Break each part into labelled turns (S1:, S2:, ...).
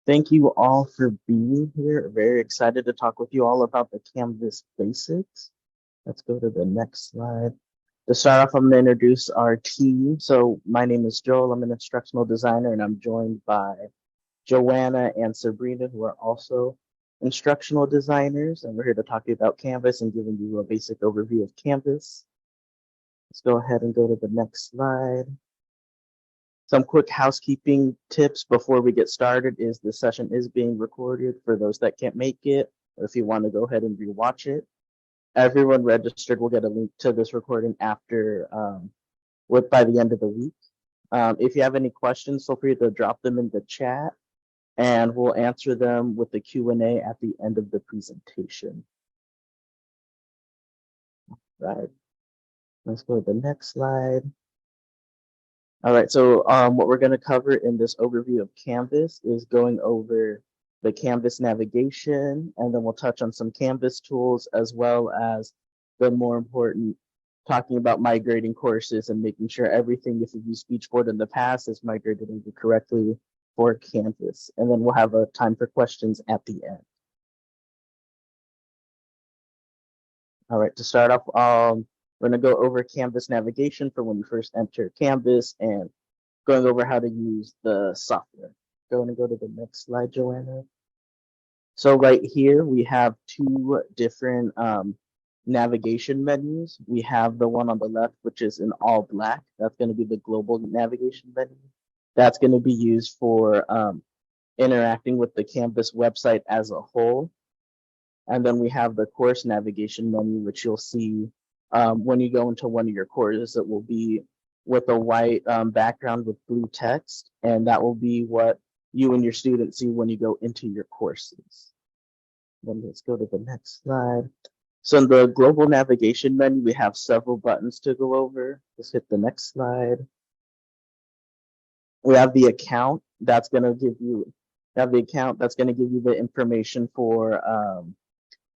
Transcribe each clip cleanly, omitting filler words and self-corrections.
S1: Thank you all for being here. Very excited to talk with you all about the Canvas basics. Let's go to the next slide. To start off, I'm going to introduce our team. So my name is Joel. I'm an instructional designer, and I'm joined by Joanna and Sabrina, who are also instructional designers. And we're here to talk to you about Canvas and giving you a basic overview of Canvas. Let's go ahead and go to the next slide. Some quick housekeeping tips before we get started is the session is being recorded for those that can't make it, or if you want to go ahead and rewatch it. Everyone registered will get a link to this recording after, by the end of the week. If you have any questions, feel free to drop them in the chat, and we'll answer them with the Q&A at the end of the presentation. Right. Let's go to the next slide. All right, so what we're going to cover in this overview of Canvas is going over the Canvas navigation, and then we'll touch on some Canvas tools, as well as the more important, talking about migrating courses and making sure everything, if you've used Beachboard in the past, is migrated over correctly for Canvas. And then we'll have a time for questions at the end. All right, to start off, we're going to go over Canvas navigation for when you first enter Canvas and going over how to use the software. Going to go to the next slide, Joanna. So right here, we have two different navigation menus. We have the one on the left, which is in all black. That's going to be the global navigation menu. That's going to be used for interacting with the Canvas website as a whole. And then we have the course navigation menu, which you'll see when you go into one of your courses. It will be with a white background with blue text, and that will be what you and your students see when you go into your courses. Then let's go to the next slide. So in the global navigation menu, we have several buttons to go over. Let's hit the next slide. We have the account that's going to give you the information for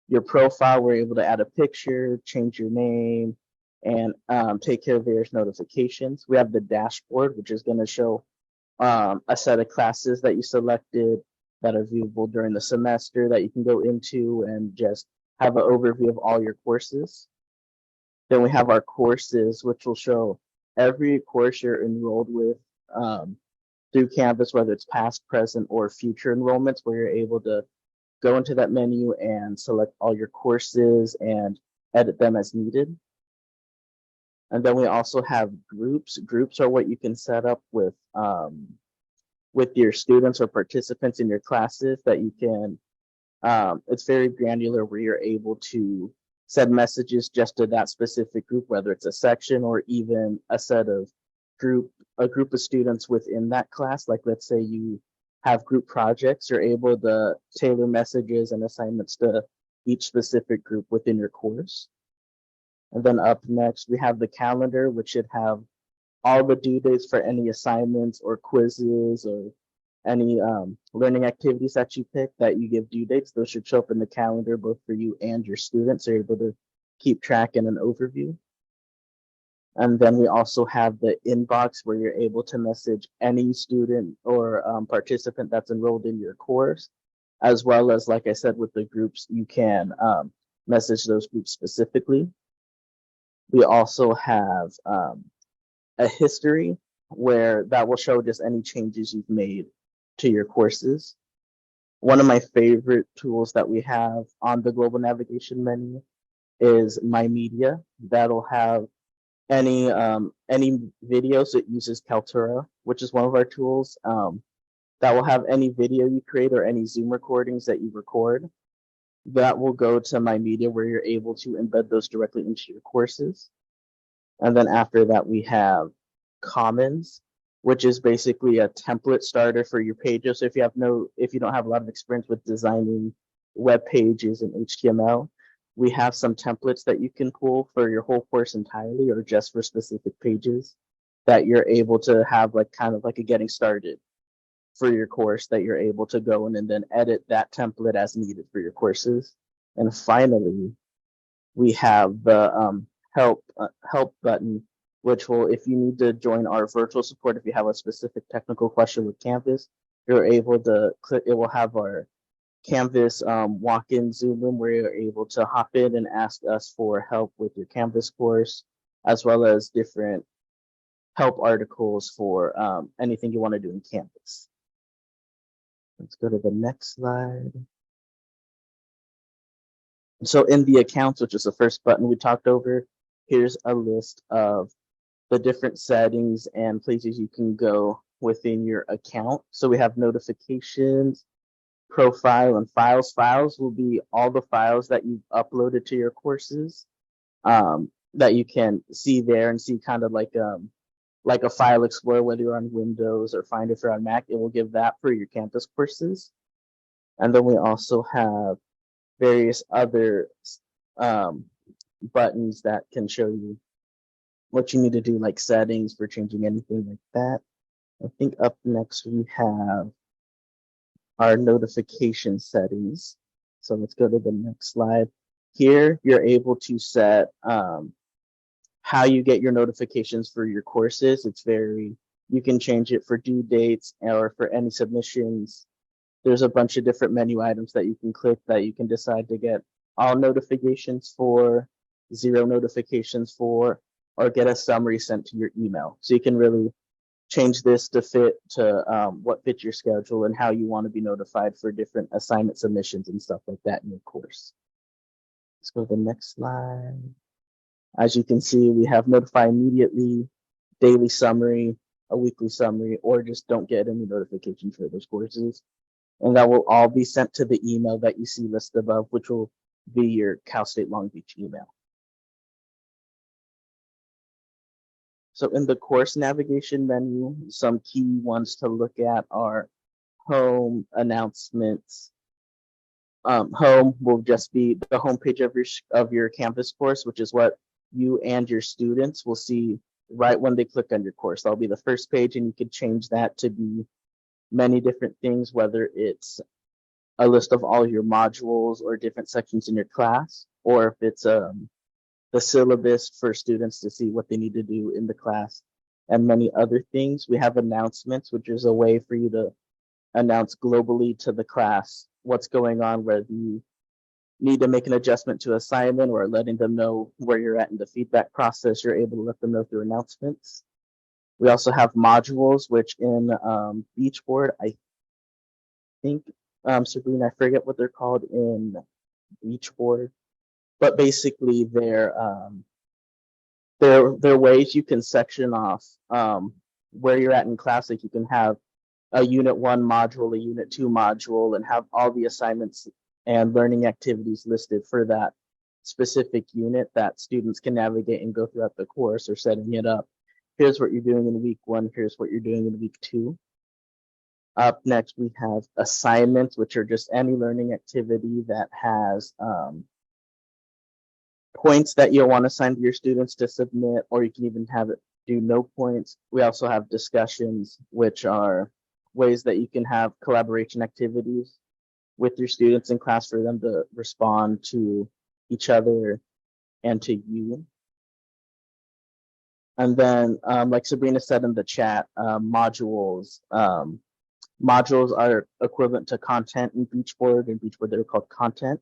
S1: your profile. We're able to add a picture, change your name, and take care of various notifications. We have the dashboard, which is going to show a set of classes that you selected that are viewable during the semester that you can go into and just have an overview of all your courses. Then we have our courses, which will show every course you're enrolled with through Canvas, whether it's past, present, or future enrollments, where you're able to go into that menu and select all your courses and edit them as needed. And then we also have groups. Groups are what you can set up with your students or participants in your classes that you can, it's very granular where you're able to send messages just to that specific group, whether it's a section or even a group of students within that class. Like let's say you have group projects, you're able to tailor messages and assignments to each specific group within your course. And then up next, we have the calendar, which should have all the due dates for any assignments or quizzes or any learning activities that you pick that you give due dates. Those should show up in the calendar, both for you and your students. So you're able to keep track in an overview. And then we also have the inbox, where you're able to message any student or participant that's enrolled in your course, as well as, like I said, with the groups, you can message those groups specifically. We also have a history, where that will show just any changes you've made to your courses. One of my favorite tools that we have on the global navigation menu is My Media. That'll have any videos that uses Kaltura, which is one of our tools, that will have any video you create or any Zoom recordings that you record. That will go to My Media, where you're able to embed those directly into your courses. And then after that, we have Commons, which is basically a template starter for your pages. So if you don't have a lot of experience with designing web pages in HTML, we have some templates that you can pull for your whole course entirely, or just for specific pages, that you're able to have like kind of like a getting started for your course, that you're able to go in and then edit that template as needed for your courses. And finally, we have the help button, which will, if you need to join our virtual support, if you have a specific technical question with Canvas, you're able to click, it will have our Canvas walk-in Zoom room where you're able to hop in and ask us for help with your Canvas course, as well as different help articles for anything you want to do in Canvas. Let's go to the next slide. So in the accounts, which is the first button we talked over, here's a list of the different settings and places you can go within your account. So we have notifications, profile, and files. Files will be all the files that you've uploaded to your courses that you can see there and see kind of like a file explorer, whether you're on Windows or Find if you're on Mac. It will give that for your campus courses. And then we also have various other buttons that can show you what you need to do, like settings for changing anything like that. I think up next we have our notification settings. So let's go to the next slide. Here, you're able to set how you get your notifications for your courses. You can change it for due dates or for any submissions. There's a bunch of different menu items that you can click that you can decide to get all notifications for, 0 notifications for, or get a summary sent to your email. So you can really change this to fit to what fits your schedule and how you want to be notified for different assignment submissions and stuff like that in your course. Let's go to the next slide. As you can see, we have notify immediately, daily summary, a weekly summary, or just don't get any notifications for those courses. And that will all be sent to the email that you see listed above, which will be your Cal State Long Beach email. So in the course navigation menu, some key ones to look at are home, announcements. Home will just be the homepage of your Canvas course, which is what you and your students will see right when they click on your course. That'll be the first page, and you could change that to be many different things, whether it's a list of all your modules or different sections in your class, or if it's the syllabus for students to see what they need to do in the class, and many other things. We have announcements, which is a way for you to announce globally to the class what's going on, whether you need to make an adjustment to assignment or letting them know where you're at in the feedback process. You're able to let them know through announcements. We also have modules, which in Beachboard, I think, Sabrina, I forget what they're called in Beachboard, but basically they're ways you can section off where you're at in class. Like you can have a Unit 1 module, a Unit 2 module, and have all the assignments and learning activities listed for that specific unit that students can navigate and go throughout the course, or setting it up. Here's what you're doing in week 1. Here's what you're doing in week 2. Up next, we have assignments, which are just any learning activity that has points that you'll want to assign to your students to submit, or you can even have it do no points. We also have discussions, which are ways that you can have collaboration activities with your students in class for them to respond to each other and to you. And then, like Sabrina said in the chat, modules. Modules are equivalent to content in Beachboard. In Beachboard, they're called content.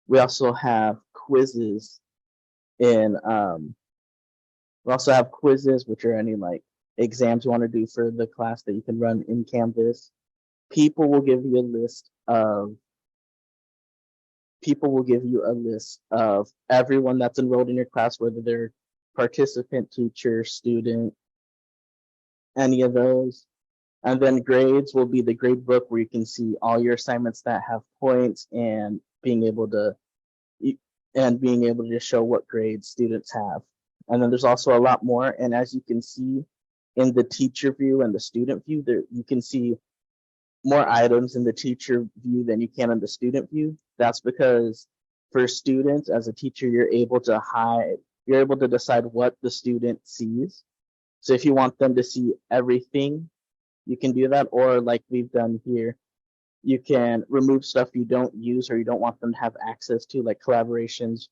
S1: We also have quizzes which are any like exams you want to do for the class that you can run in Canvas. People will give you a list of everyone that's enrolled in your class, whether they're participant, teacher, student, any of those. And then grades will be the grade book, where you can see all your assignments that have points and being able to show what grades students have. And then there's also a lot more. And as you can see in the teacher view and the student view, there you can see more items in the teacher view than you can in the student view. That's because for students, as a teacher, you're able to decide what the student sees. So if you want them to see everything, you can do that. Or like we've done here, you can remove stuff you don't use or you don't want them to have access to, like collaborations,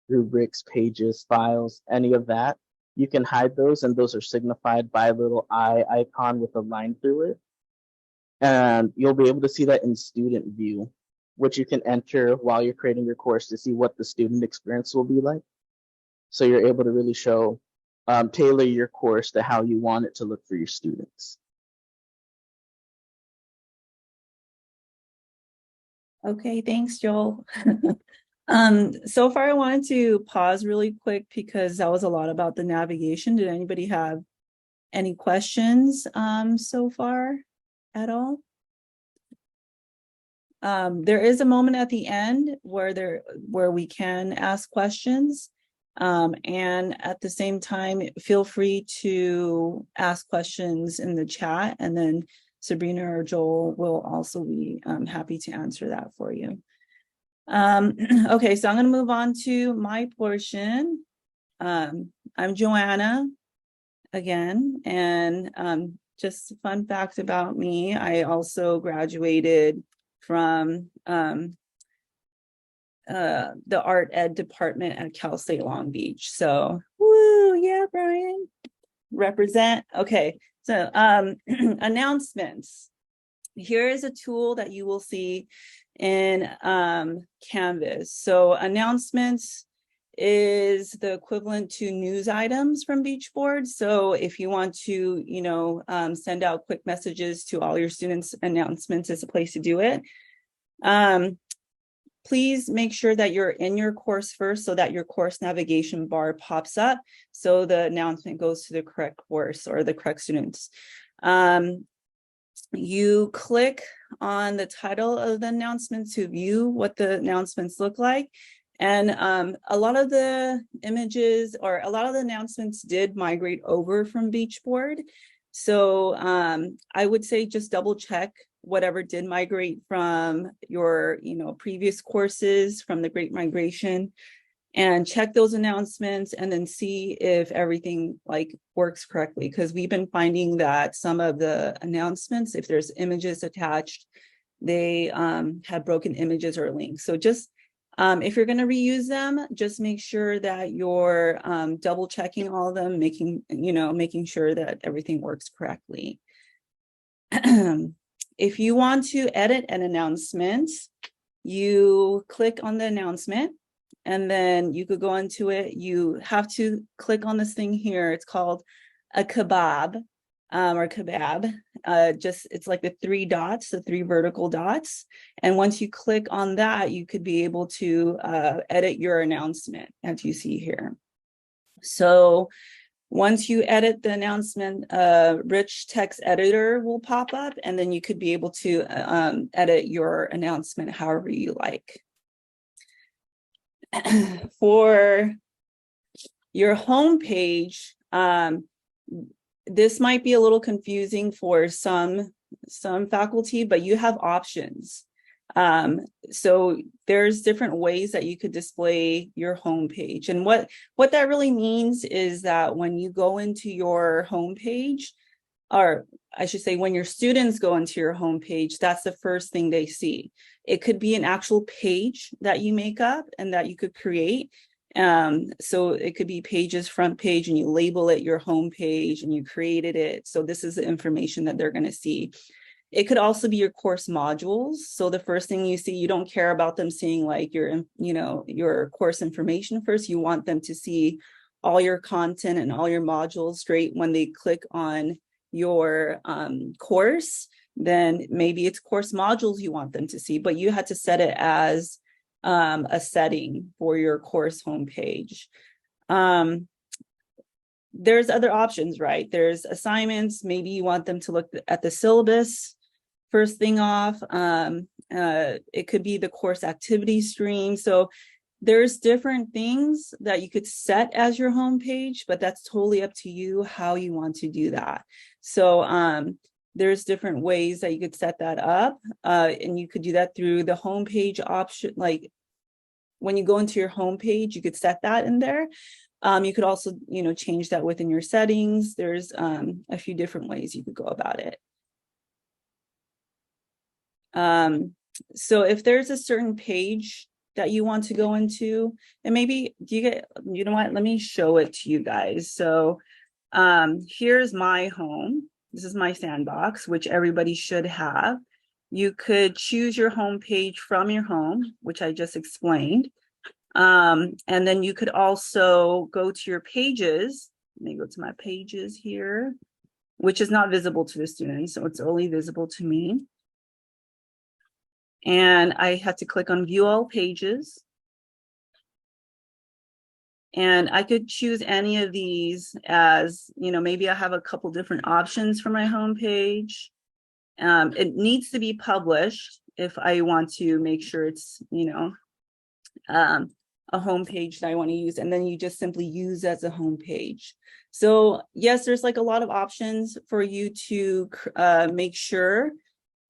S1: rubrics, pages, files, any of that. You can hide those, and those are signified by a little eye icon with a line through it. And you'll be able to see that in student view, which you can enter while you're creating your course to see what the student experience will be like. So you're able to really show, tailor your course to how you want it to look for your students.
S2: Okay, thanks, Joel. So far I wanted to pause really quick because that was a lot about the navigation. Did anybody have any questions so far at all? There is a moment at the end where we can ask questions. And at the same time, feel free to ask questions in the chat, and then Sabrina or Joel will also be happy to answer that for you. Okay, so I'm going to move on to my portion. I'm Joanna again, and just a fun fact about me, I also graduated from the art ed department at Cal State Long Beach. So, woo, yeah, Brian, represent. Okay, so announcements. Here is a tool that you will see in Canvas. So announcements is the equivalent to news items from Beachboard. So if you want to, send out quick messages to all your students, announcements is a place to do it. Please make sure that you're in your course first so that your course navigation bar pops up. So the announcement goes to the correct course or the correct students. You click on the title of the announcement to view what the announcements look like. And a lot of the images or a lot of the announcements did migrate over from Beachboard. So I would say just double check whatever did migrate from your previous courses from the Great Migration, and check those announcements and then see if everything works correctly. Because we've been finding that some of the announcements, if there's images attached, they have broken images or links. So just if you're going to reuse them, just make sure that you're double checking all of them, making sure that everything works correctly. If you want to edit an announcement, you click on the announcement, and then you could go into it. You have to click on this thing here. It's called a kebab or kebab. It's like the three dots, the three vertical dots. And once you click on that, you could be able to edit your announcement, as you see here. So once you edit the announcement, rich text editor will pop up, and then you could be able to edit your announcement however you like. For your home page, this might be a little confusing for some faculty, but you have options. So there's different ways that you could display your home page. And what that really means is that when you go into your home page, or I should say when your students go into your home page, that's the first thing they see. It could be an actual page that you make up and that you could create. So it could be pages, front page, and you label it your home page and you created it. So this is the information that they're going to see. It could also be your course modules. So the first thing you see, you don't care about them seeing your course information first. You want them to see all your content and all your modules straight when they click on your course. Then maybe it's course modules you want them to see, but you had to set it as a setting for your course homepage. There's other options, right? There's assignments. Maybe you want them to look at the syllabus first thing off. It could be the course activity stream. So there's different things that you could set as your homepage, but that's totally up to you how you want to do that. So there's different ways that you could set that up, and you could do that through the homepage option. Like when you go into your homepage, you could set that in there. You could also, change that within your settings. There's a few different ways you could go about it. So if there's a certain page that you want to go into, and maybe let me show it to you guys. So here's my home. This is my sandbox, which everybody should have. You could choose your home page from your home, which I just explained. And then you could also go to your pages. Let me go to my pages here, which is not visible to the students, so it's only visible to me. And I had to click on view all pages. And I could choose any of these as, maybe I have a couple different options for my homepage. It needs to be published if I want to make sure it's, a homepage that I want to use, and then you just simply use as a homepage. So yes, there's like a lot of options for you to make sure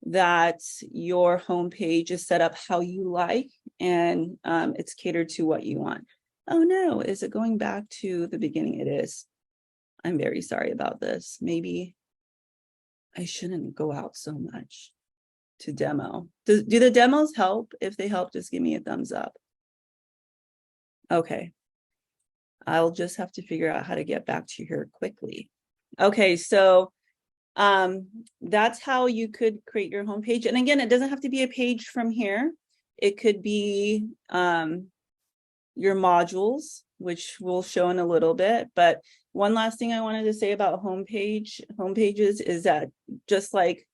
S2: that your homepage is set up how you like, and it's catered to what you want. Oh no, is it going back to the beginning? It is. I'm very sorry about this. Maybe I shouldn't go out so much to demo. Do the demos help? If they help, just give me a thumbs up. Okay. I'll just have to figure out how to get back to here quickly. Okay, so that's how you could create your homepage. And again, it doesn't have to be a page from here. It could be your modules, which we'll show in a little bit. But one last thing I wanted to say about homepages is that, just like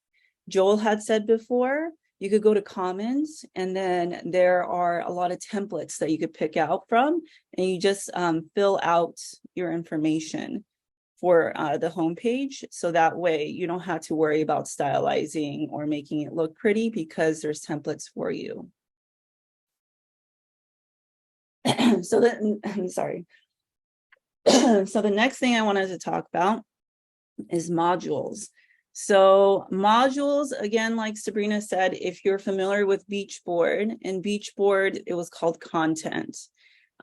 S2: Joel had said before, you could go to Commons, and then there are a lot of templates that you could pick out from, and you just fill out your information for the homepage. So that way you don't have to worry about stylizing or making it look pretty, because there's templates for you. So then, I'm sorry. So the next thing I wanted to talk about is modules. So modules, again, like Sabrina said, if you're familiar with Beachboard, in Beachboard, it was called content.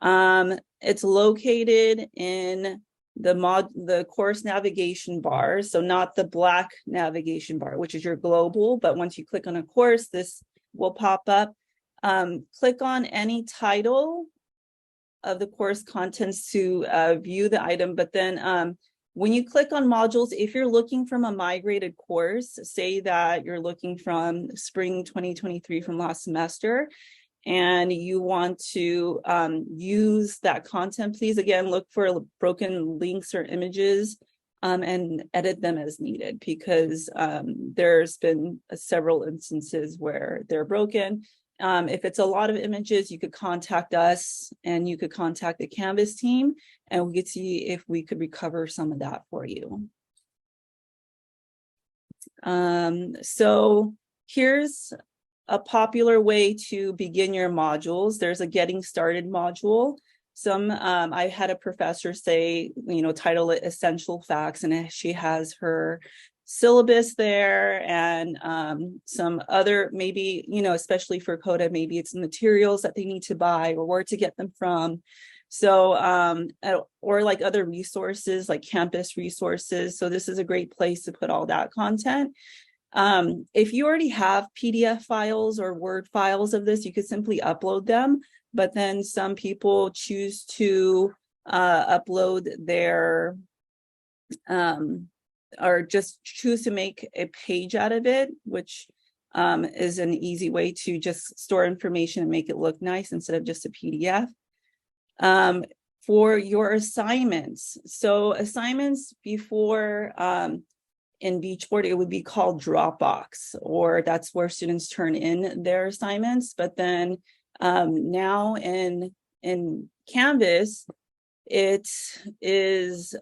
S2: It's located in the course navigation bar. So not the black navigation bar, which is your global, but once you click on a course, this will pop up. Click on any title of the course contents to view the item, but then when you click on modules, if you're looking from a migrated course, say that you're looking from spring 2023 from last semester, and you want to use that content, please, again, look for broken links or images and edit them as needed, because there's been several instances where they're broken. If it's a lot of images, you could contact us, and you could contact the Canvas team, and we could see if we could recover some of that for you. So here's a popular way to begin your modules. There's a getting started module. I had a professor say, title it Essential Facts, and she has her syllabus there, and some other, maybe, especially for COTA, maybe it's materials that they need to buy or where to get them from. So, or like other resources, like campus resources. So this is a great place to put all that content. If you already have PDF files or Word files of this, you could simply upload them. But then some people choose to upload their or just choose to make a page out of it, which is an easy way to just store information and make it look nice instead of just a PDF. For your assignments, so assignments before in Beachboard, it would be called Dropbox, or that's where students turn in their assignments. But then now in Canvas, it is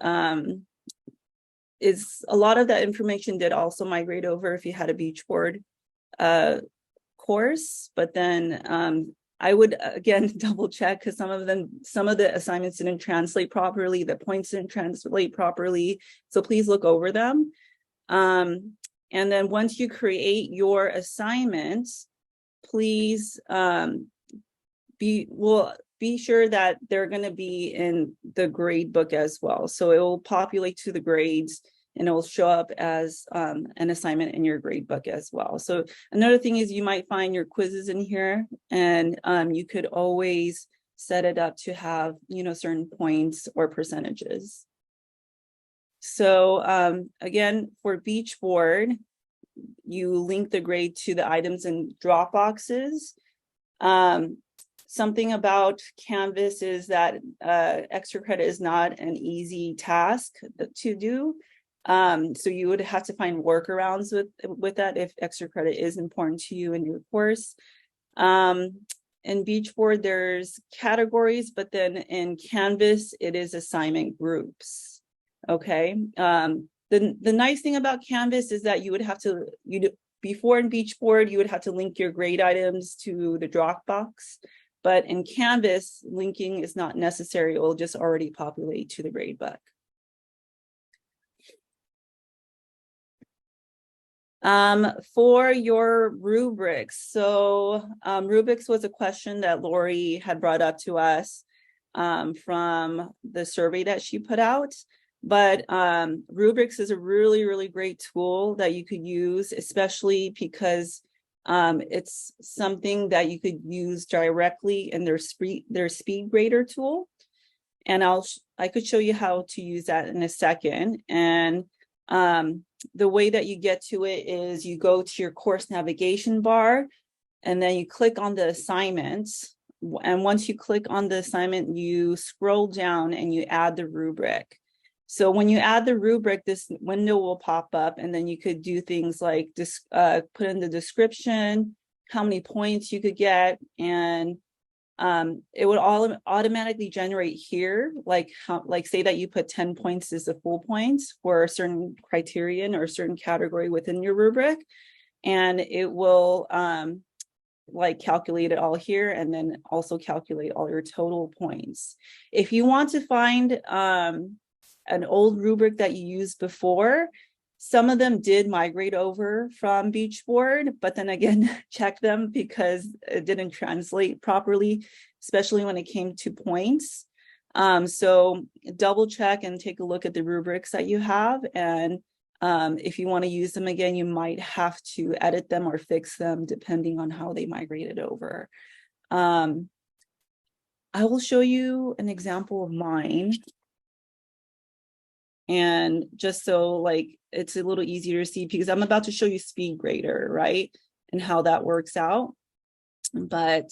S2: a lot of that information did also migrate over if you had a Beachboard course, but then I would again double check, because some of the assignments didn't translate properly, the points didn't translate properly, so please look over them. And then once you create your assignments, please be sure that they're going to be in the grade book as well. So it will populate to the grades, and it will show up as an assignment in your grade book as well. So another thing is you might find your quizzes in here, and you could always set it up to have, certain points or percentages. So again, for Beachboard, you link the grade to the items in drop boxes. Something about Canvas is that extra credit is not an easy task to do. So you would have to find workarounds with that if extra credit is important to you in your course. In Beachboard, there's categories, but then in Canvas, it is assignment groups. Okay. The nice thing about Canvas is that you would have to, before in Beachboard, you would have to link your grade items to the Dropbox. But in Canvas, linking is not necessary. It will just already populate to the gradebook. For your rubrics. So rubrics was a question that Lori had brought up to us from the survey that she put out. But rubrics is a really, really great tool that you could use, especially because it's something that you could use directly in their speed grader tool. And I could show you how to use that in a second. And the way that you get to it is you go to your course navigation bar and then you click on the assignments. And once you click on the assignment, you scroll down and you add the rubric. So when you add the rubric, this window will pop up and then you could do things like put in the description, how many points you could get, and it would all automatically generate here, like say that you put 10 points as the full points for a certain criterion or a certain category within your rubric. And it will like calculate it all here and then also calculate all your total points. If you want to find an old rubric that you used before, some of them did migrate over from Beachboard, but then again, check them because it didn't translate properly, especially when it came to points. So double check and take a look at the rubrics that you have. And if you want to use them again, you might have to edit them or fix them depending on how they migrated over. I will show you an example of mine. And just so like it's a little easier to see because I'm about to show you speed grader, right? And how that works out. But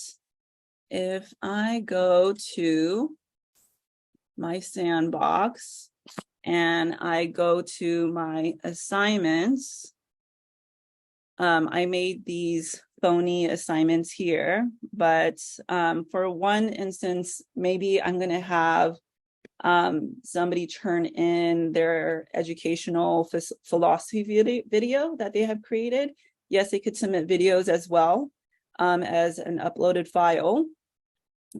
S2: if I go to my sandbox and I go to my assignments, I made these phony assignments here, but for one instance, maybe I'm going to have somebody turn in their educational philosophy video that they have created. Yes, they could submit videos as well as an uploaded file.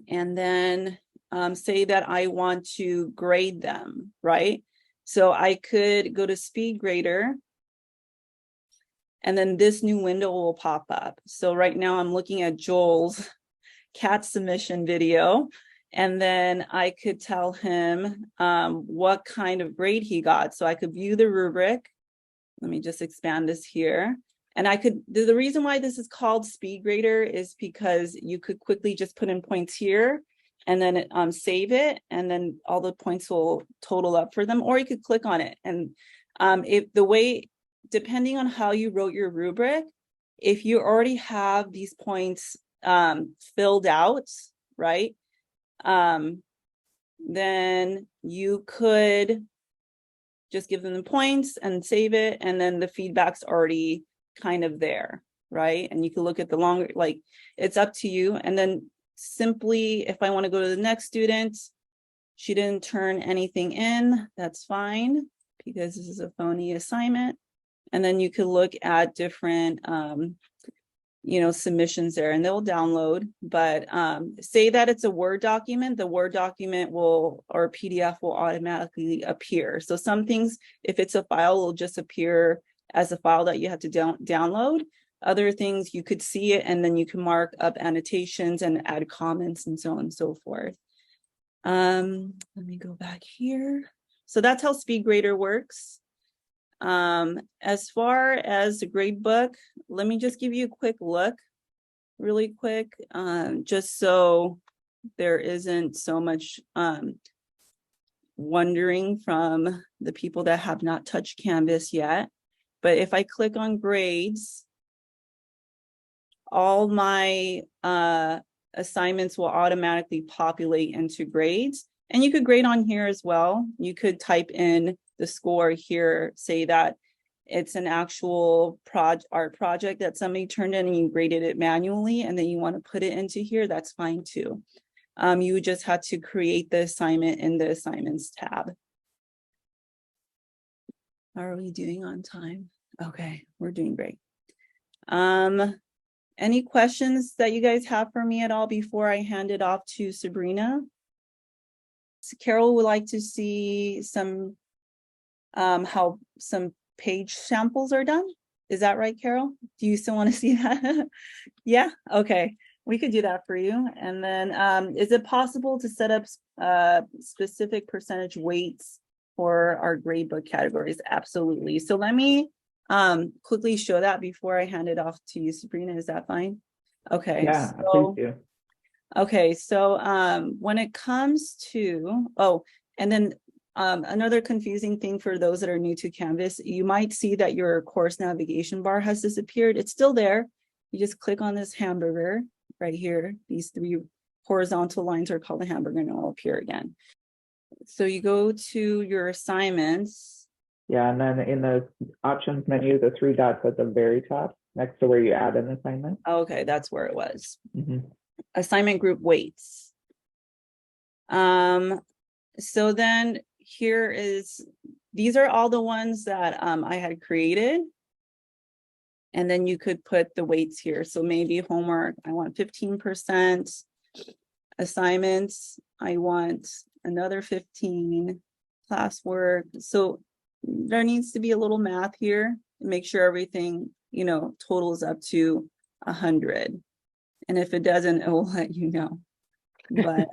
S2: And then say that I want to grade them, right? So I could go to Speed Grader and then this new window will pop up. So right now I'm looking at Joel's cat submission video. And then I could tell him what kind of grade he got. So I could view the rubric. Let me just expand this here. And I could, the reason why this is called Speed Grader is because you could quickly just put in points here and then save it. And then all the points will total up for them, or you could click on it. And if the way, depending on how you wrote your rubric, if you already have these points filled out, right? Then you could just give them the points and save it. And then the feedback's already kind of there, right? And you can look at the longer, like it's up to you. And then simply, if I want to go to the next student, she didn't turn anything in, that's fine because this is a phony assignment. And then you could look at different, submissions there and they'll download, but say that it's a Word document, the Word document will, or PDF will automatically appear. So some things, if it's a file, will just appear as a file that you have to download. Other things you could see it and then you can mark up annotations and add comments and so on and so forth. Let me go back here. So that's how Speed Grader works. As far as the grade book, let me just give you a quick look really quick, just so there isn't so much wondering from the people that have not touched Canvas yet. But if I click on grades, all my assignments will automatically populate into grades. And you could grade on here as well. You could type in the score here, say that it's an actual art project that somebody turned in and you graded it manually, and then you want to put it into here, that's fine too. You would just have to create the assignment in the assignments tab. How are we doing on time? Okay, we're doing great. Any questions that you guys have for me at all before I hand it off to Sabrina? So Carol would like to see some how some page samples are done. Is that right, Carol? Do you still want to see that? Yeah, okay. We could do that for you. And then is it possible to set up specific percentage weights for our gradebook categories? Absolutely. So let me quickly show that before I hand it off to you, Sabrina. Is that fine? Okay.
S3: Yeah,
S2: so,
S3: please do.
S2: Okay, so when it comes to, and then another confusing thing for those that are new to Canvas, you might see that your course navigation bar has disappeared. It's still there. You just click on this hamburger right here. These three horizontal lines are called a hamburger, and it will appear again. So you go to your assignments.
S3: Yeah, and then in the options menu, the three dots at the very top, next to where you add an assignment.
S2: Okay, that's where it was.
S3: Mm-hmm.
S2: Assignment group weights. So then here is, these are all the ones that I had created. And then you could put the weights here. So maybe homework, I want 15%. Assignments, I want another 15. Classwork. So there needs to be a little math here to make sure everything, totals up to 100. And if it doesn't, it will let you know. But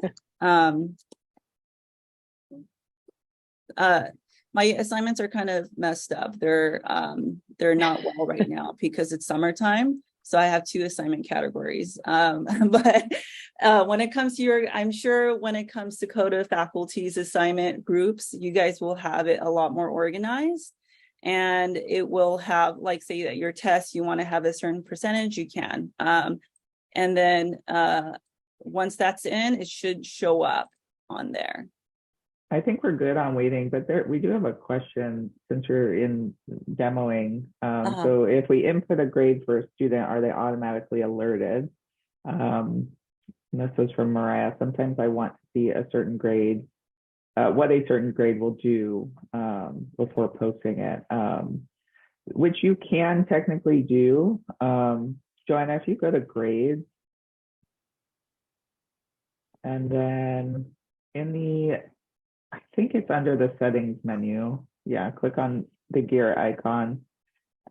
S2: my assignments are kind of messed up. They're not well right now because it's summertime. So I have 2 assignment categories. But when it comes to I'm sure when it comes to COTA faculty's assignment groups, you guys will have it a lot more organized. And it will have, like, say that your test, you want to have a certain percentage, you can. And then once that's in, it should show up on there.
S3: I think we're good on waiting, but we do have a question since you're in demoing. So if we input a grade for a student, are they automatically alerted? And this is from Mariah. Sometimes I want to see a certain grade, what a certain grade will do before posting it, which you can technically do. Joanna, if you go to grades, and then in the, I think it's under the settings menu. Yeah, click on the gear icon.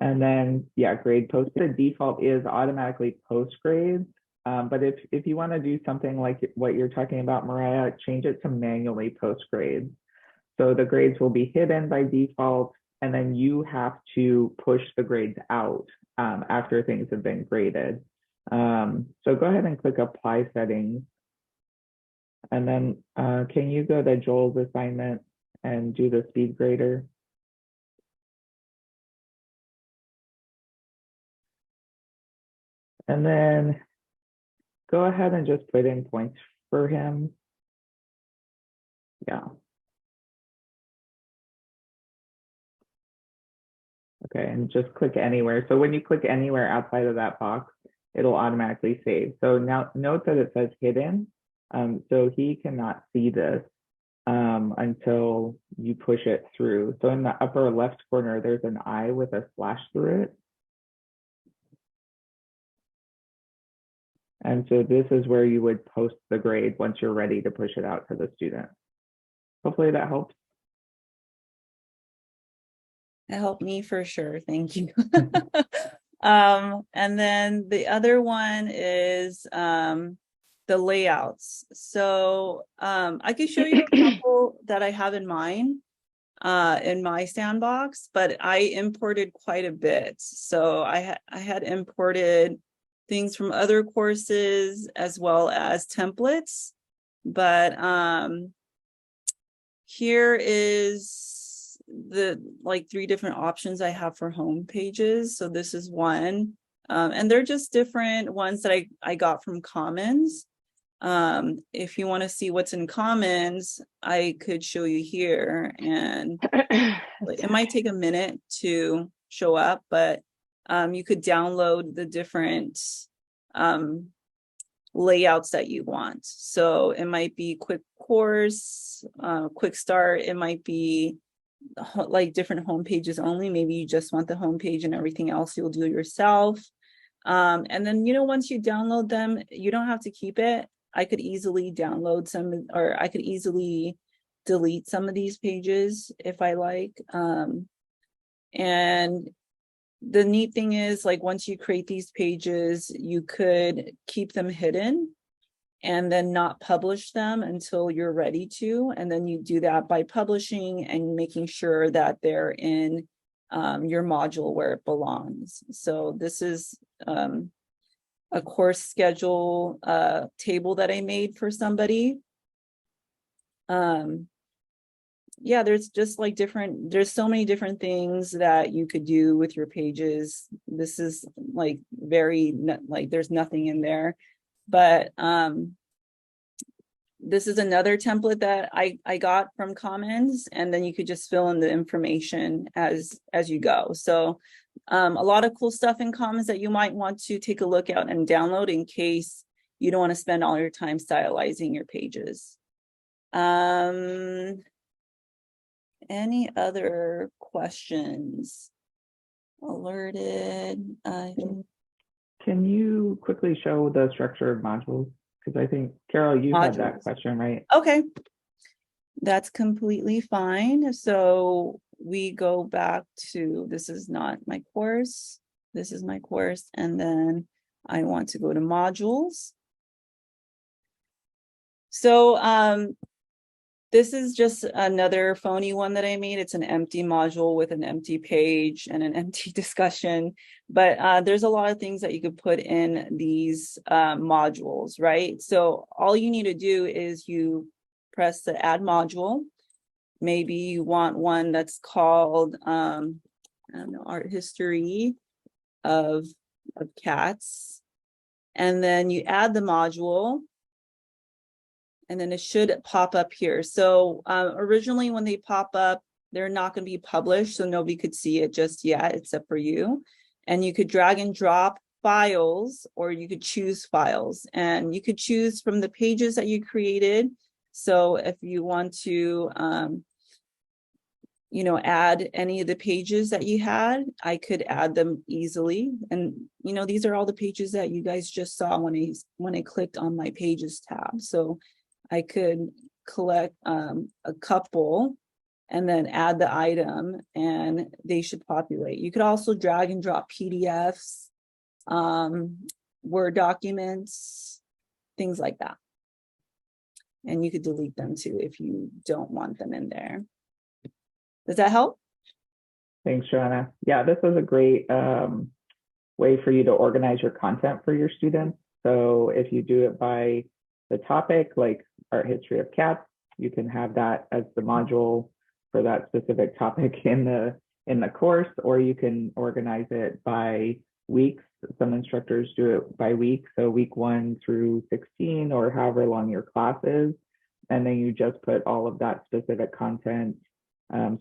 S3: And then, yeah, grade post. The default is automatically post grades. But if you want to do something like what you're talking about, Mariah, change it to manually post grades. So the grades will be hidden by default, and then you have to push the grades out after things have been graded. So go ahead and click apply settings. And then can you go to Joel's assignment and do the speed grader? And then go ahead and just put in points for him. Yeah. Okay, and just click anywhere. So when you click anywhere outside of that box, it'll automatically save. So now note that it says hidden. So he cannot see this until you push it through. So in the upper left corner, there's an I with a slash through it. And so this is where you would post the grade once you're ready to push it out to the student. Hopefully that helps.
S2: It helped me for sure. Thank you. And then the other one is the layouts. So I could show you a couple that I have in mind in my sandbox, but I imported quite a bit. So I had imported things from other courses as well as templates. But here is the like 3 different options I have for home pages. So this is one, and they're just different ones that I got from Commons. If you want to see what's in Commons, I could show you here, and it might take a minute to show up, but you could download the different layouts that you want. So it might be quick course, quick start. It might be like different home pages only. Maybe you just want the home page and everything else you'll do yourself. And then, once you download them, you don't have to keep it. I could easily download some, or I could easily delete some of these pages if I like. And the neat thing is, like, once you create these pages, you could keep them hidden and then not publish them until you're ready to. And then you do that by publishing and making sure that they're in your module where it belongs. So this is a course schedule table that I made for somebody. Yeah, there's just like there's so many different things that you could do with your pages. This is like there's nothing in there, but this is another template that I got from Commons, and then you could just fill in the information as you go. So a lot of cool stuff in Commons that you might want to take a look at and download in case you don't want to spend all your time stylizing your pages. Any other questions? Alerted.
S3: Can you quickly show the structure of modules? Because I think, Carol, you had that question, right?
S2: Okay, that's completely fine. So we go back to, this is not my course. This is my course. And then I want to go to modules. So this is just another phony one that I made. It's an empty module with an empty page and an empty discussion. But there's a lot of things that you could put in these modules, right? So all you need to do is you press the add module. Maybe you want one that's called, I don't know, art history of cats. And then you add the module. And then it should pop up here. So originally when they pop up, they're not going to be published, so nobody could see it just yet, except for you. And you could drag and drop files, or you could choose files. And you could choose from the pages that you created. So if you want to, add any of the pages that you had, I could add them easily. And, these are all the pages that you guys just saw when I clicked on my pages tab. So I could collect a couple and then add the item, and they should populate. You could also drag and drop PDFs, Word documents, things like that. And you could delete them too if you don't want them in there. Does that help?
S3: Thanks, Joanna. Yeah, this was a great way for you to organize your content for your students. So if you do it by the topic, like art history of cats, you can have that as the module for that specific topic in the course, or you can organize it by weeks. Some instructors do it by week, so week 1 through 16, or however long your class is, and then you just put all of that specific content.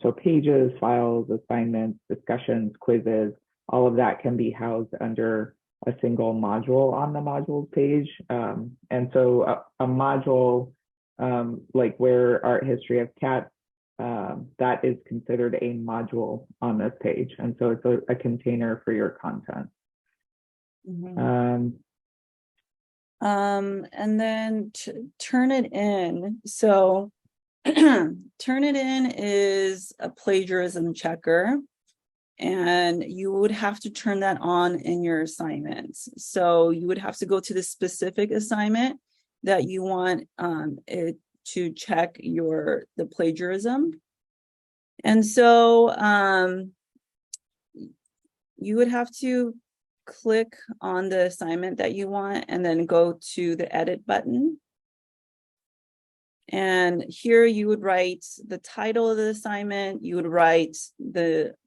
S3: So pages, files, assignments, discussions, quizzes, all of that can be housed under a single module on the modules page. And so a module like where art history of cats, that is considered a module on this page. And so it's a container for your content.
S2: Mm-hmm. And then turn it in. So turn it in is a plagiarism checker. And you would have to turn that on in your assignments. So you would have to go to the specific assignment that you want it to check the plagiarism. And so you would have to click on the assignment that you want and then go to the edit button. And here you would write the title of the assignment. You would write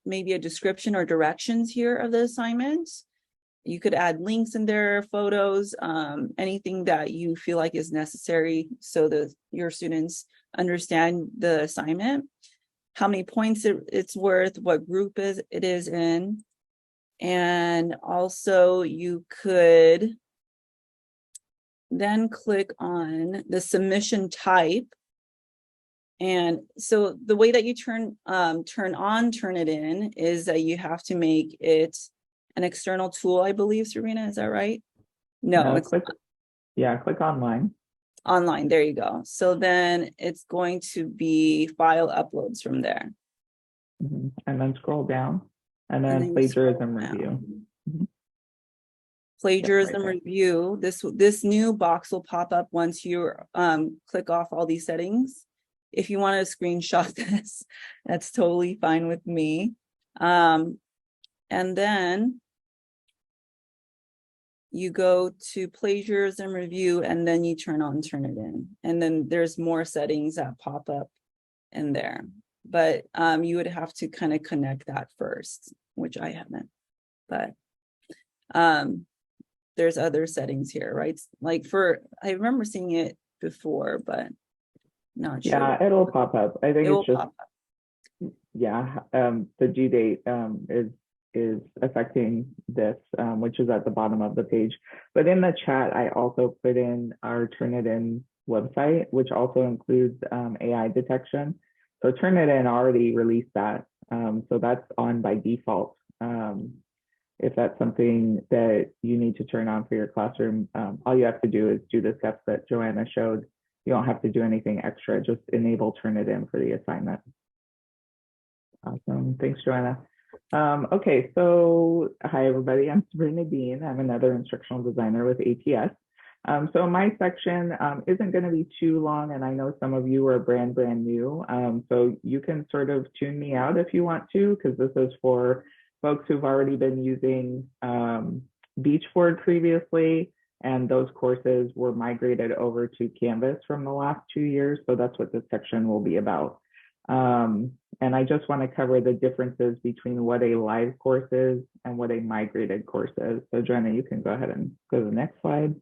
S2: maybe a description or directions here of the assignment. You could add links in there, photos, anything that you feel like is necessary so that your students understand the assignment, how many points it's worth, what group it is in. And also you could then click on the submission type. And so the way that you turn it in is that you have to make it an external tool, I believe, Sabrina, is that right? No, it's
S3: click online.
S2: Online, there you go. So then it's going to be file uploads from there.
S3: And then scroll down, and then
S2: you
S3: plagiarism
S2: scroll
S3: review.
S2: down. Plagiarism review, this new box will pop up once you click off all these settings. If you want to screenshot this, that's totally fine with me. And then you go to plagiarism review, and then you turn it in. And then there's more settings that pop up in there. But you would have to kind of connect that first, which I haven't. But there's other settings here, right? Like I remember seeing it before, but not sure.
S3: Yeah, it'll pop up. I think it's just,
S2: pop up.
S3: Yeah, the due date is affecting this, which is at the bottom of the page. But in the chat, I also put in our Turnitin website, which also includes AI detection. So Turnitin already released that. So that's on by default. If that's something that you need to turn on for your classroom, all you have to do is do the steps that Joanna showed. You don't have to do anything extra, just enable Turnitin for the assignment. Awesome, thanks, Joanna. Okay, so hi everybody, I'm Sabrina Dean. I'm another instructional designer with ATS. So my section isn't going to be too long, and I know some of you are brand new, so you can sort of tune me out if you want to, because this is for folks who've already been using Beachboard previously, and those courses were migrated over to Canvas from the last 2 years, so that's what this section will be about. And I just want to cover the differences between what a live course is and what a migrated course is. So Joanna, you can go ahead and go to the next slide.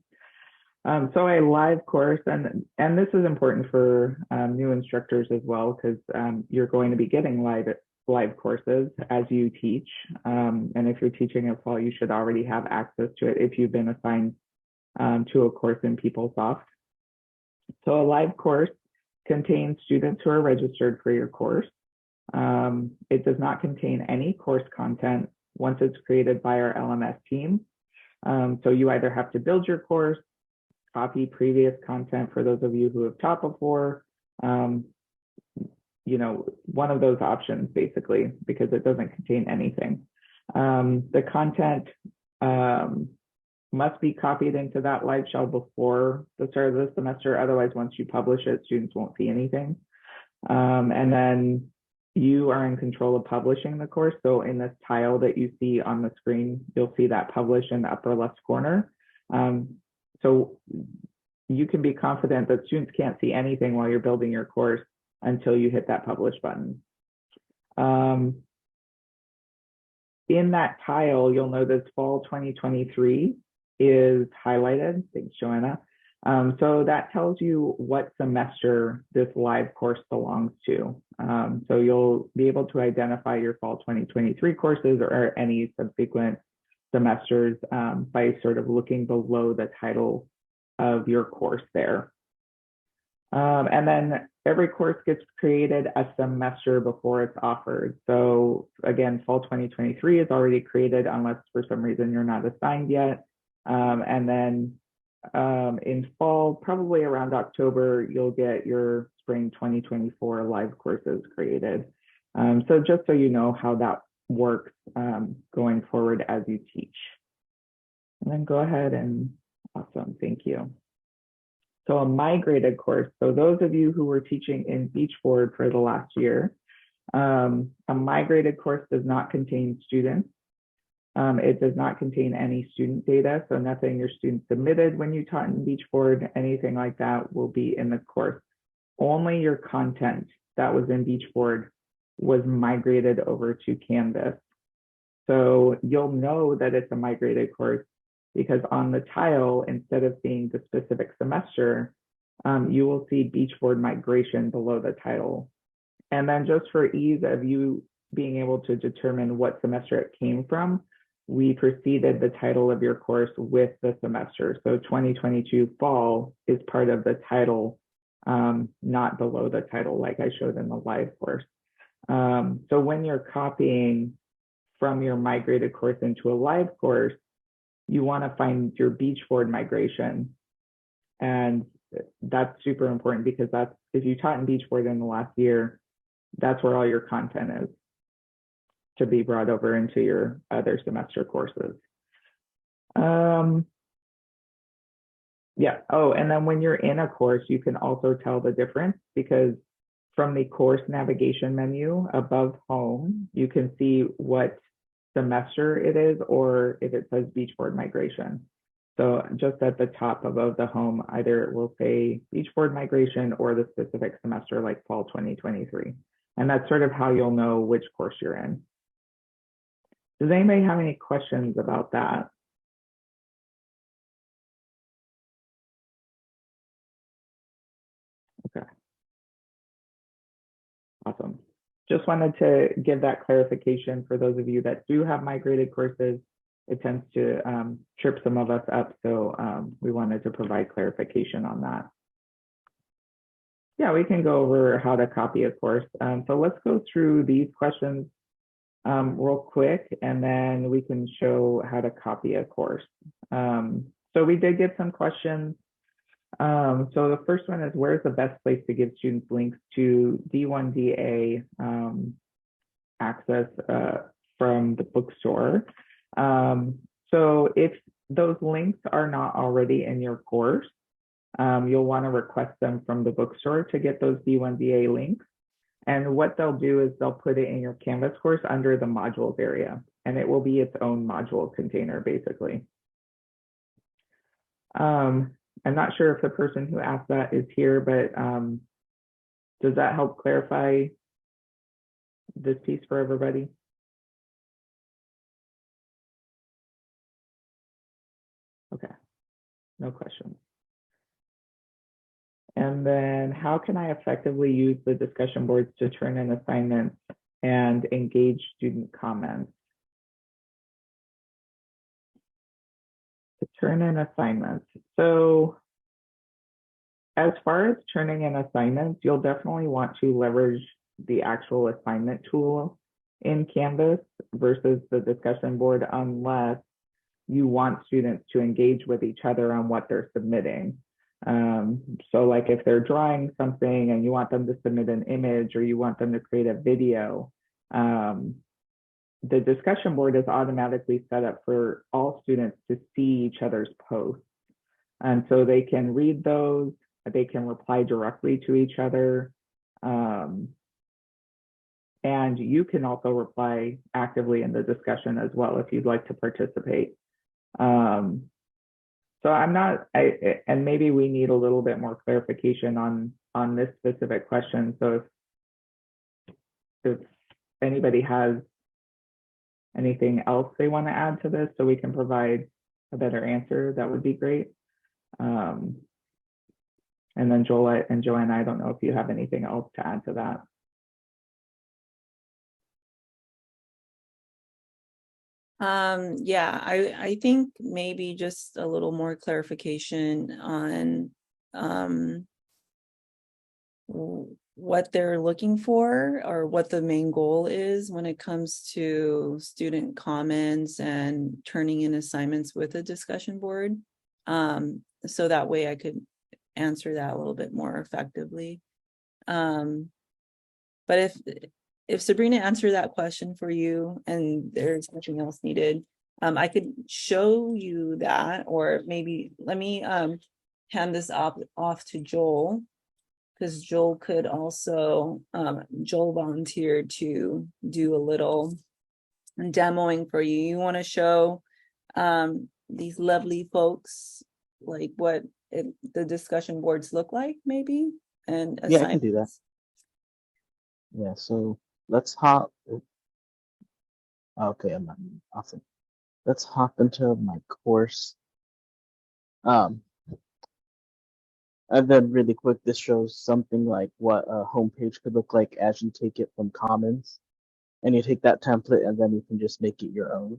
S3: So a live course, and this is important for new instructors as well, because you're going to be getting live courses as you teach. And if you're teaching in fall, you should already have access to it if you've been assigned to a course in PeopleSoft. So a live course contains students who are registered for your course. It does not contain any course content once it's created by our LMS team. So you either have to build your course, copy previous content for those of you who have taught before, you know, one of those options basically, because it doesn't contain anything. The content must be copied into that live shell before the start of the semester. Otherwise, once you publish it, students won't see anything. And then you are in control of publishing the course. So in this tile that you see on the screen, you'll see that publish in the upper left corner. So you can be confident that students can't see anything while you're building your course until you hit that publish button. In that tile, you'll notice fall 2023 is highlighted. Thanks, Joanna. So that tells you what semester this live course belongs to. So you'll be able to identify your fall 2023 courses or any subsequent semesters by sort of looking below the title of your course there. And then every course gets created a semester before it's offered. So again, fall 2023 is already created unless for some reason you're not assigned yet. And then in fall, probably around October, you'll get your spring 2024 live courses created. So just so you know how that works going forward as you teach. And then go ahead and awesome, thank you. So a migrated course, so those of you who were teaching in Beachboard for the last year, a migrated course does not contain students. It does not contain any student data, so nothing your students submitted when you taught in Beachboard, anything like that will be in the course. only your content that was in Beachboard was migrated over to Canvas. So you'll know that it's a migrated course because on the tile, instead of seeing the specific semester, you will see Beachboard migration below the title. And then just for ease of you being able to determine what semester it came from, we preceded the title of your course with the semester. So 2022 fall is part of the title, not below the title like I showed in the live course. So when you're copying from your migrated course into a live course, you want to find your Beachboard migration. And that's super important because that's, if you taught in Beachboard in the last year, that's where all your content is to be brought over into your other semester courses. Yeah. Oh, and then when you're in a course, you can also tell the difference because from the course navigation menu above home, you can see what semester it is or if it says Beachboard migration. So just at the top above the home, either it will say Beachboard migration or the specific semester like fall 2023. And that's sort of how you'll know which course you're in. Does anybody have any questions about that? Okay. Awesome. Just wanted to give that clarification for those of you that do have migrated courses. It tends to trip some of us up, so we wanted to provide clarification on that. Yeah, we can go over how to copy a course. So let's go through these questions real quick, and then we can show how to copy a course. So we did get some questions. So the first one is, where's the best place to give students links to D1DA access from the bookstore? So if those links are not already in your course, you'll want to request them from the bookstore to get those D1DA links. And what they'll do is they'll put it in your Canvas course under the modules area, and it will be its own module container, basically. I'm not sure if the person who asked that is here, but does that help clarify this piece for everybody? Okay, no questions. And then how can I effectively use the discussion boards to turn in assignments and engage student comments? To turn in assignments. So as far as turning in assignments, you'll definitely want to leverage the actual assignment tool in Canvas versus the discussion board, unless you want students to engage with each other on what they're submitting. So like if they're drawing something and you want them to submit an image or you want them to create a video, the discussion board is automatically set up for all students to see each other's posts. And so they can read those, they can reply directly to each other. And you can also reply actively in the discussion as well if you'd like to participate. So I'm not, and maybe we need a little bit more clarification on this specific question. So if anybody has anything else they want to add to this so we can provide a better answer, that would be great. And then Joel and Joanna, I don't know if you have anything else to add to that.
S2: Yeah, I think maybe just a little more clarification on what they're looking for or what the main goal is when it comes to student comments and turning in assignments with a discussion board. So that way I could answer that a little bit more effectively. But if Sabrina answered that question for you and there's nothing else needed, I could show you that, or maybe let me hand this off to Joel, because Joel could also, Joel volunteered to do a little demoing for you. You want to show these lovely folks like what the discussion boards look like, maybe, and
S1: Yeah, I can do that.
S2: assignments.
S1: Yeah, so let's hop. Okay, I'm not awesome. Let's hop into my course. Um, and then really quick, this shows something like what a homepage could look like as you take it from Commons. And you take that template and then you can just make it your own.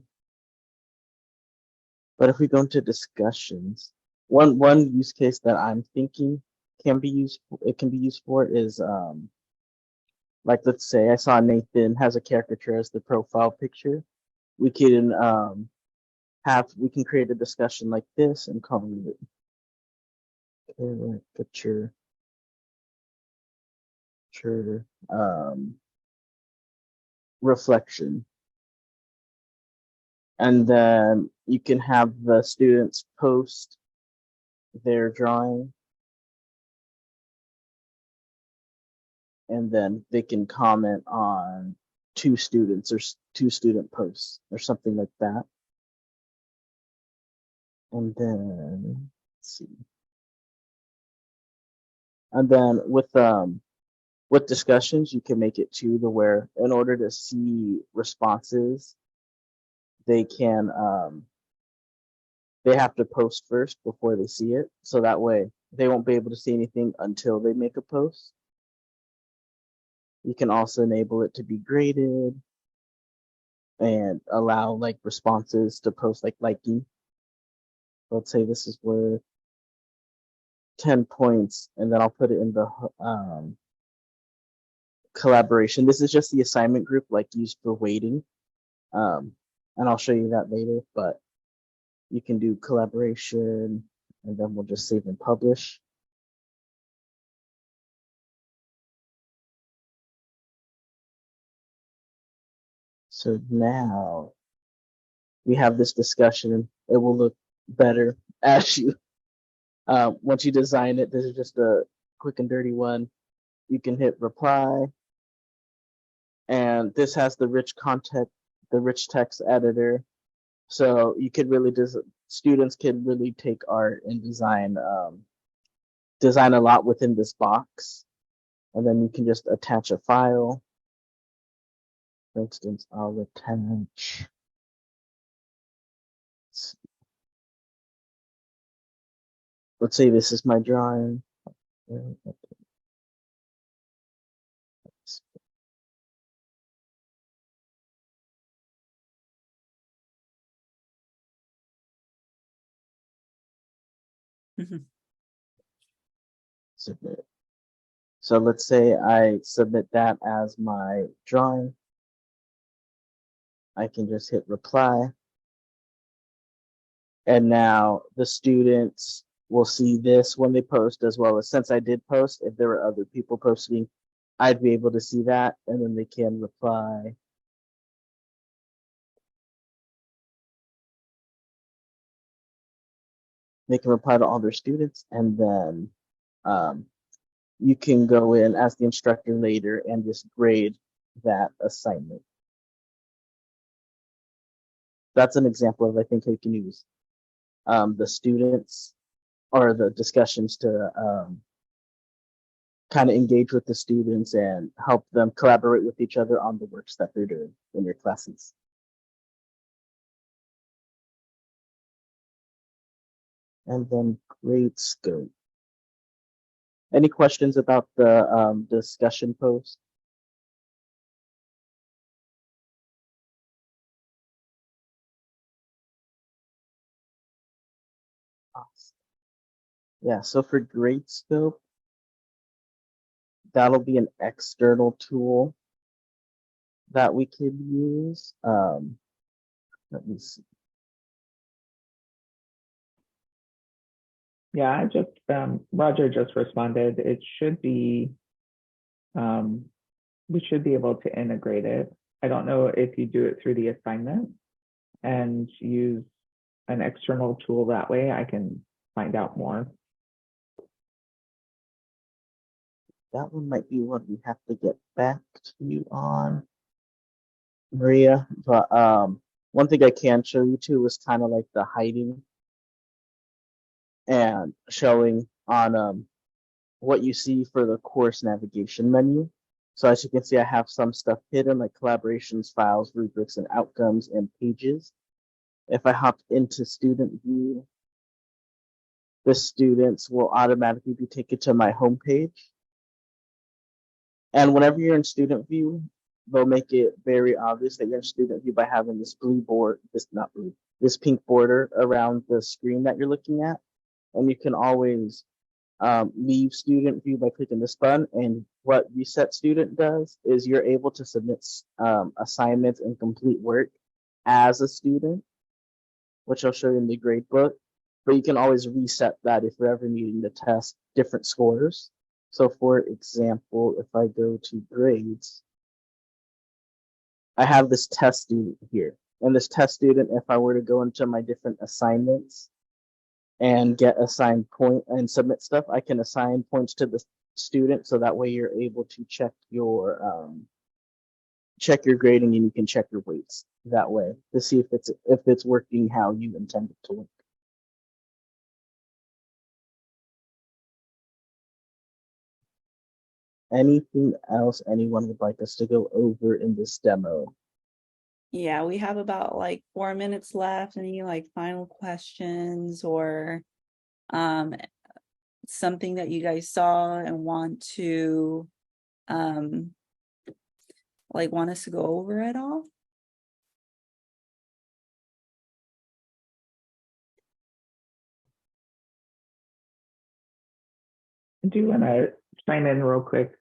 S1: But if we go into discussions, one use case that I'm thinking can be used for is like, let's say I saw Nathan has a caricature as the profile picture. We can we can create a discussion like this and call it caricature reflection. And then you can have the students post their drawing, and then they can comment on two students or two student posts or something like that. And then let's see. And then with discussions, you can make it to the where in order to see responses, they can they have to post first before they see it. So that way they won't be able to see anything until they make a post. You can also enable it to be graded and allow like responses to post like liking. Let's say this is worth 10 points, and then I'll put it in the collaboration. This is just the assignment group like used for weighting. And I'll show you that later, but you can do collaboration and then we'll just save and publish. So now we have this discussion. It will look better as you, once you design it. This is just a quick and dirty one. You can hit reply, and this has the rich content, the rich text editor. So you could really students can really take art and design design a lot within this box, and then you can just attach a file. For instance, I'll attach. Let's say this is my drawing.
S2: Mhm.
S1: Submit. So let's say I submit that as my drawing. I can just hit reply. And now the students will see this when they post, as well as since I did post, if there were other people posting, I'd be able to see that, and then they can reply. They can reply to all their students, and then you can go in as the instructor later and just grade that assignment. That's an example of, I think, how you can use the students or the discussions to kind of engage with the students and help them collaborate with each other on the works that they're doing in your classes. And then grade scope. Any questions about the discussion post? Awesome. Yeah, so for grade scope, that'll be an external tool that we could use. Let me see.
S3: Yeah, I just Roger just responded. It should be we should be able to integrate it. I don't know if you do it through the assignment and use an external tool that way. I can find out more.
S1: That one might be what we have to get back to you on, Maria. But one thing I can show you too is kind of like the hiding and showing on what you see for the course navigation menu. So as you can see, I have some stuff hidden like collaborations, files, rubrics, and outcomes and pages. If I hop into student view, the students will automatically be taken to my homepage. And whenever you're in student view, they'll make it very obvious that you're in student view by having this this pink border around the screen that you're looking at. And you can always leave student view by clicking this button. And what reset student does is you're able to submit assignments and complete work as a student, which I'll show you in the grade book. But you can always reset that if you're ever needing to test different scores. So for example, if I go to grades, I have this test student here. And this test student, if I were to go into my different assignments and get assigned point and submit stuff, I can assign points to the student. So that way you're able to check your grading, and you can check your weights that way to see if it's working how you intended to work. Anything else anyone would like us to go over in this demo?
S2: Yeah, we have about like 4 minutes left. Any like final questions or something that you guys saw and want to want us to go over at all?
S3: I do want to chime in real quick.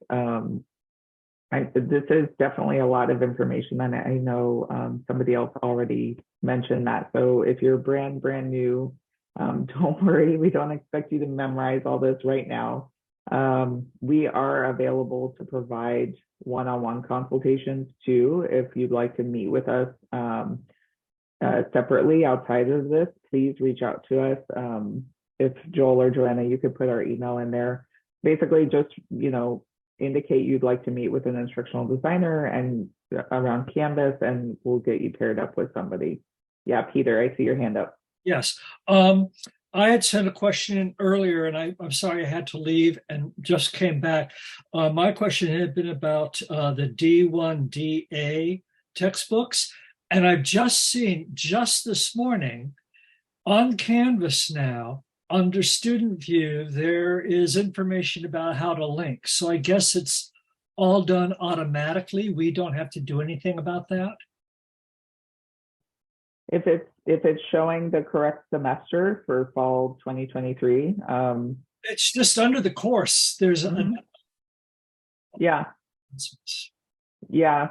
S3: This is definitely a lot of information, and I know somebody else already mentioned that. So if you're brand new, don't worry. We don't expect you to memorize all this right now. We are available to provide one-on-one consultations too. If you'd like to meet with us separately outside of this, please reach out to us. If Joel or Joanna, you could put our email in there. Basically, just indicate you'd like to meet with an instructional designer and around Canvas, and we'll get you paired up with somebody. Yeah, Peter, I see your hand up.
S4: Yes. I had sent a question in earlier, and I'm sorry I had to leave and just came back. My question had been about the D1DA textbooks, and I've just seen just this morning on Canvas now, under student view, there is information about how to link. So I guess it's all done automatically. We don't have to do anything about that.
S3: If it's showing the correct semester for fall 2023,
S4: it's just under the course. There's
S3: yeah.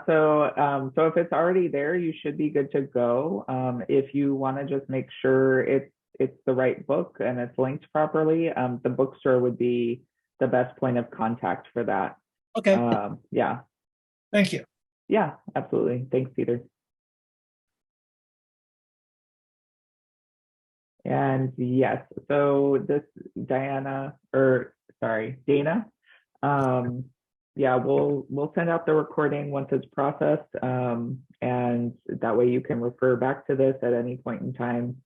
S3: So if it's already there, you should be good to go. If you want to just make sure it's the right book and it's linked properly, the bookstore would be the best point of contact for that.
S4: Okay.
S3: Yeah.
S4: Thank you.
S3: Yeah, absolutely. Thanks, Peter. And yes, so this Dana, yeah, we'll send out the recording once it's processed, and that way you can refer back to this at any point in time.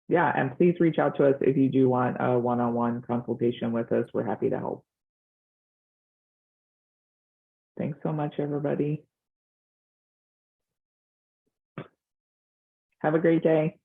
S3: Yeah, and please reach out to us if you do want a one-on-one consultation with us. We're happy to help. Thanks so much, everybody. Have a great day.